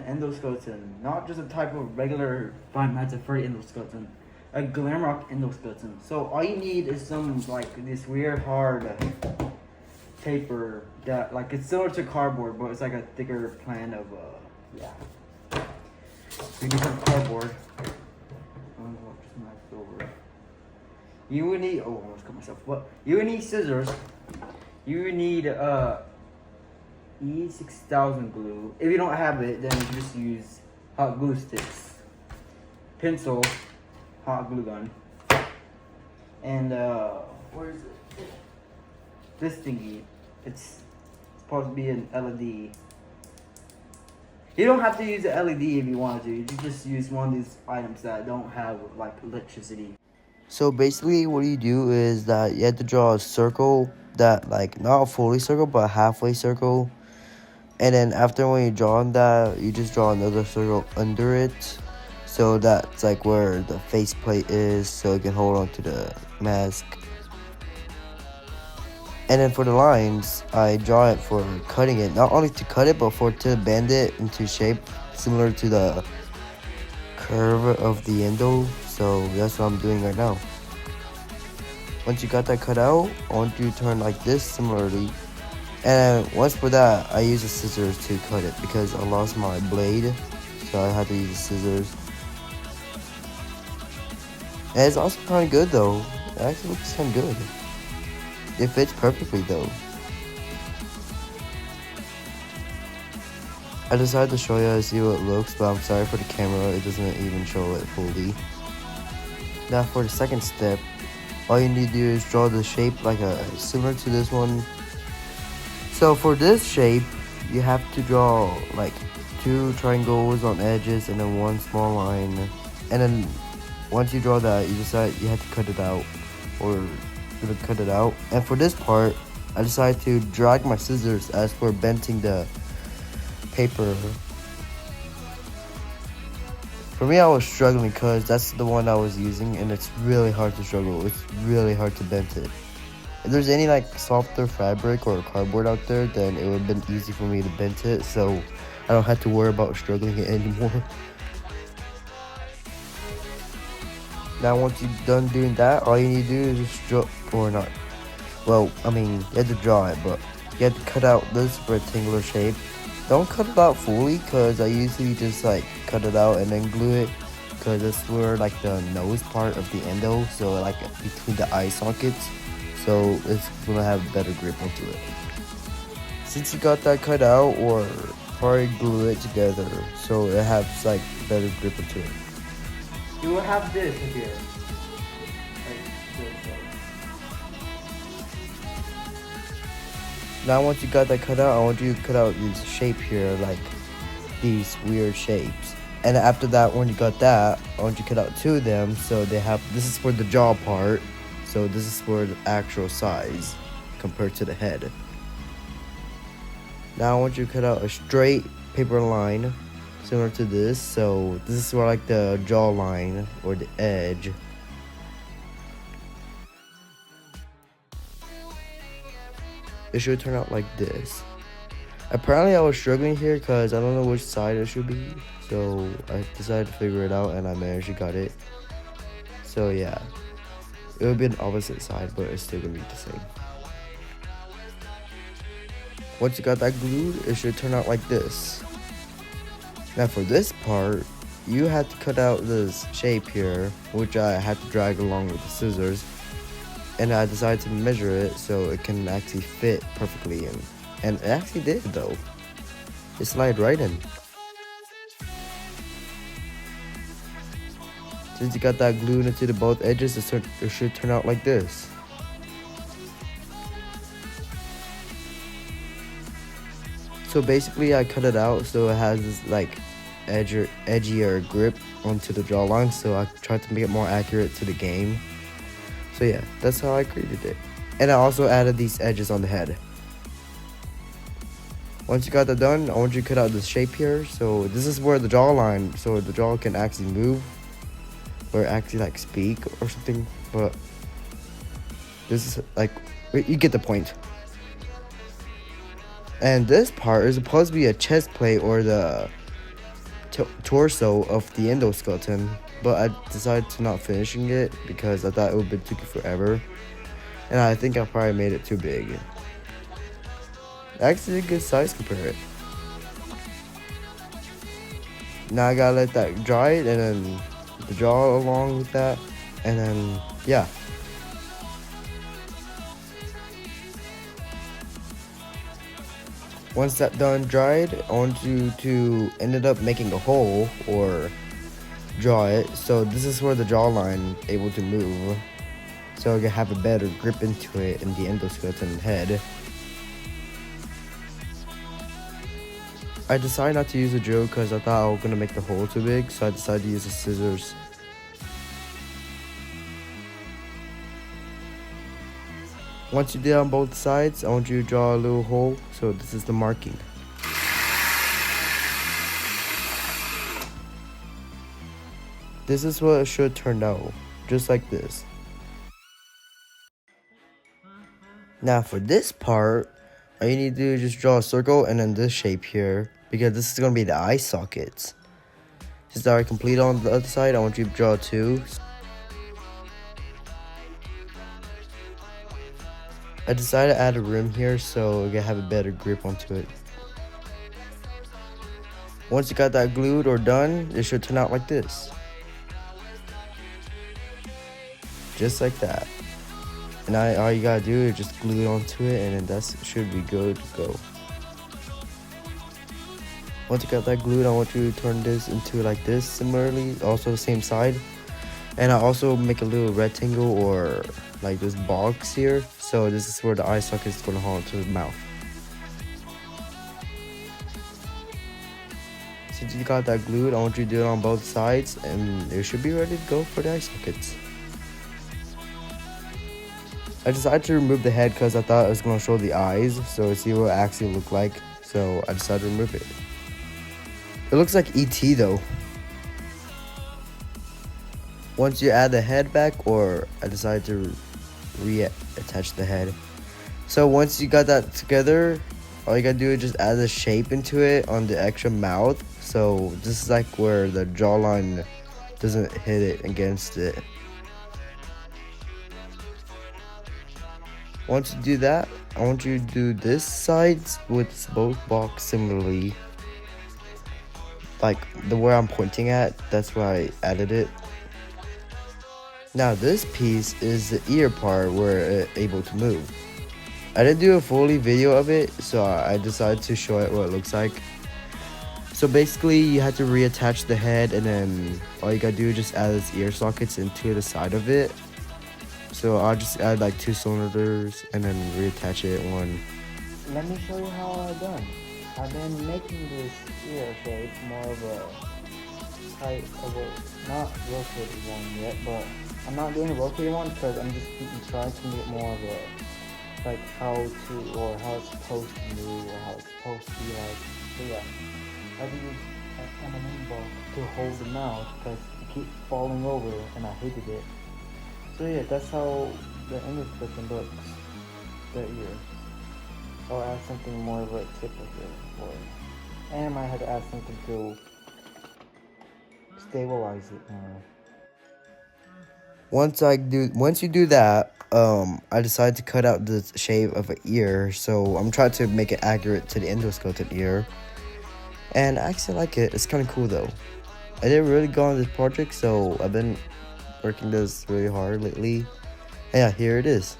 an endoskeleton, not just a type of regular Five Nights at Freddy endoskeleton, a Glamrock endoskeleton. So all you need is some like this weird hard paper that like it's similar to cardboard, but it's like a thicker plan of yeah. You need some cardboard. Just knocked over. You would need, oh, I almost cut myself. What? You would need scissors. You would need E6000 glue. If you don't have it, then you just use hot glue sticks, pencil, hot glue gun, and where is it? This thingy. It's supposed to be an LED. You don't have to use the LED if you want to. You just use one of these items that don't have like electricity. So basically what you do is that you have to draw a circle that like not a fully circle but a halfway circle. And then after when you draw that, you just draw another circle under it. So that's like where the faceplate is, so it can hold on to the mask. And then for the lines, I draw it for cutting it. Not only to cut it, but to bend it into shape similar to the curve of the endo. So that's what I'm doing right now. Once you got that cut out, I want you to turn like this similarly. And once for that, I use the scissors to cut it because I lost my blade. So I had to use the scissors. And it's also kind of good though. It actually looks kind of good. It fits perfectly though. I decided to show you how to see what it looks, but I'm sorry for the camera, it doesn't even show it fully. Now for the second step, all you need to do is draw the shape like similar to this one. So for this shape, you have to draw like 2 triangles on edges and then 1 small line. And then once you draw that, you decide you have to cut it out or cut it out. And for this part, I decided to drag my scissors as for bending the paper. For me, I was struggling because that's the one I was using and it's really hard to struggle. It's really hard to bend it. If there's any like softer fabric or cardboard out there, then it would have been easy for me to bend it, so I don't have to worry about struggling it anymore. Now once you're done doing that, all you need to do is just draw, or not, well, I mean, you have to draw it, but you have to cut out this rectangular shape. Don't cut it out fully, because I usually just like cut it out and then glue it, because that's where like the nose part of the endo, so like between the eye sockets, so it's gonna have a better grip onto it. Since you got that cut out, or probably glue it together so it has like better grip onto it. You will have this here. Now once you got that cut out, I want you to cut out this shape here, like these weird shapes. And after that, when you got that, I want you to cut out 2 of them, so they have, this is for the jaw part, so this is for the actual size compared to the head. Now I want you to cut out a straight paper line similar to this, so this is where like the jaw line or the edge. It should turn out like this. Apparently I was struggling here because I don't know which side it should be, so I decided to figure it out and I managed to got it. So yeah, it would be an opposite side, but it's still gonna be the same. Once you got that glued, it should turn out like this. Now for this part, you had to cut out this shape here, which I had to drag along with the scissors. And I decided to measure it so it can actually fit perfectly in. And it actually did though. It slid right in. Since you got that glued into the both edges, it should turn out like this. So basically I cut it out so it has this like edgier grip onto the jawline, so I tried to make it more accurate to the game. So yeah, that's how I created it. And I also added these edges on the head. Once you got that done, I want you to cut out this shape here. So this is where the jawline, so the jaw can actually move or actually like speak or something. But this is like, you get the point. And this part is supposed to be a chest plate or the torso of the endoskeleton, but I decided to not finishing it because I thought it would be taking forever, and I think I probably made it too big. Actually, a good size compared. Now I gotta let that dry, and then the jaw along with that, and then yeah. Once that done dried, I want you to ended up making a hole or draw it. So this is where the jawline able to move. So you have a better grip into it in the endoskeleton head. I decided not to use a drill because I thought I was gonna make the hole too big, so I decided to use the scissors. Once you did on both sides, I want you to draw a little hole. So this is the marking. This is what it should turn out, just like this. Now for this part, all you need to do is just draw a circle and then this shape here, because this is going to be the eye sockets. Since I already completed on the other side, I want you to draw two. I decided to add a rim here so you can have a better grip onto it. Once you got that glued or done, it should turn out like this. Just like that. And all you gotta do is just glue it onto it, and then that should be good to go. Once you got that glued, I want you to turn this into like this, similarly, also the same side. And I also make a little rectangle or like this box here. So this is where the eye socket is gonna hold into the mouth. Since you got that glued, I want you to do it on both sides, and it should be ready to go for the eye sockets. I decided to remove the head because I thought it was going to show the eyes, so see what it actually looked like. So I decided to remove it. It looks like ET though. Once you add the head back, or I decided to reattach the head. So once you got that together, all you gotta do is just add the shape into it on the extra mouth. So this is like where the jawline doesn't hit it against it. Once you do that, I want you to do this sides with both box similarly. Like the where I'm pointing at, that's where I added it. Now this piece is the ear part where it's able to move. I didn't do a fully video of it, so I decided to show it what it looks like. So basically you have to reattach the head, and then all you gotta do is just add this ear sockets into the side of it. So I'll just add like 2 cylinders and then reattach it one. Let me show you how I've done. I've been making this ear shape more of a type of a, not rotated one yet, but I'm not doing a rotated one because I'm just trying to make more of a, like how to, or how it's supposed to move, or how it's supposed to be like. So yeah, I use an M&M ball to hold the mouth because it keeps falling over and I hated it. So yeah, that's how the endoskeleton looks, the ear. I'll add something more of a tip of it for it. And I might have to add something to stabilize it more. Once you do that, I decided to cut out the shape of an ear. So I'm trying to make it accurate to the endoskeleton ear. And I actually like it. It's kind of cool though. I didn't really go on this project, so I've been working this really hard lately. And yeah, here it is.